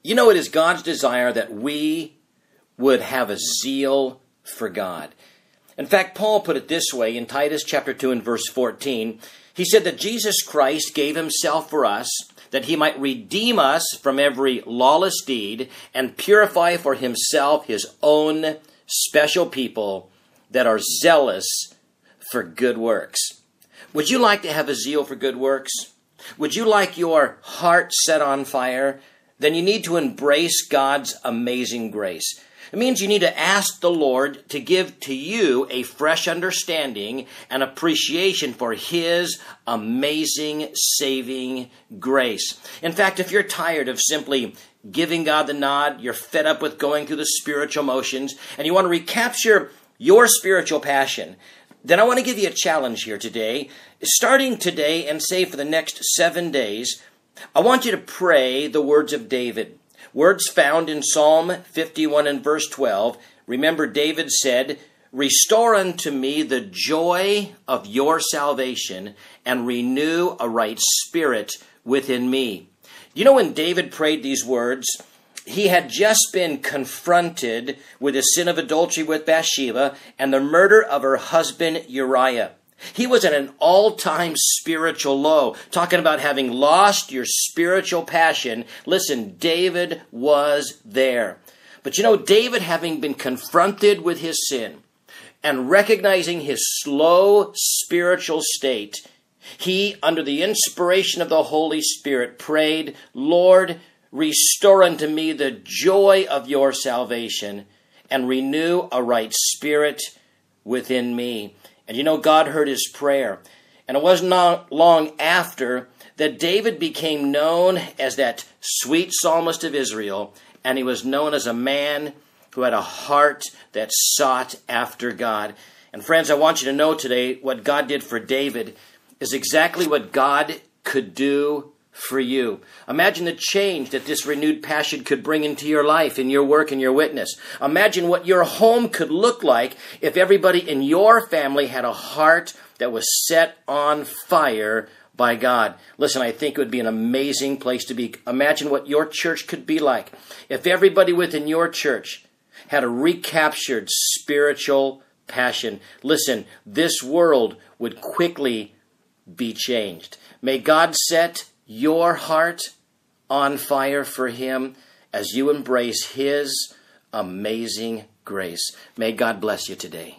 You know, it is God's desire that we would have a zeal for God. In fact, Paul put it this way in Titus chapter 2 and verse 14. He said that Jesus Christ gave himself for us, that he might redeem us from every lawless deed and purify for himself his own special people that are zealous for good works. Would you like to have a zeal for good works? Would you like your heart set on fire? Then you need to embrace God's amazing grace. It means you need to ask the Lord to give to you a fresh understanding and appreciation for his amazing saving grace. In fact, if you're tired of simply giving God the nod, you're fed up with going through the spiritual motions, and you want to recapture your spiritual passion, then I want to give you a challenge here today. Starting today and say for the next 7 days, I want you to pray the words of David. Words found in Psalm 51 and verse 12. Remember, David said, "Restore unto me the joy of your salvation and renew a right spirit within me." You know, when David prayed these words, he had just been confronted with the sin of adultery with Bathsheba and the murder of her husband Uriah. He was at an all-time spiritual low, talking about having lost your spiritual passion. Listen, David was there. But you know, David, having been confronted with his sin and recognizing his low spiritual state, he, under the inspiration of the Holy Spirit, prayed, "Lord, restore unto me the joy of your salvation and renew a right spirit within me." And you know, God heard his prayer. And it wasn't long after that David became known as that sweet psalmist of Israel, and he was known as a man who had a heart that sought after God. And friends, I want you to know today what God did for David is exactly what God could do for you. Imagine the change that this renewed passion could bring into your life, in your work, and your witness. Imagine what your home could look like if everybody in your family had a heart that was set on fire by God. Listen, I think it would be an amazing place to be. Imagine what your church could be like if everybody within your church had a recaptured spiritual passion. Listen, this world would quickly be changed. May God set your heart on fire for him as you embrace his amazing grace. May God bless you today.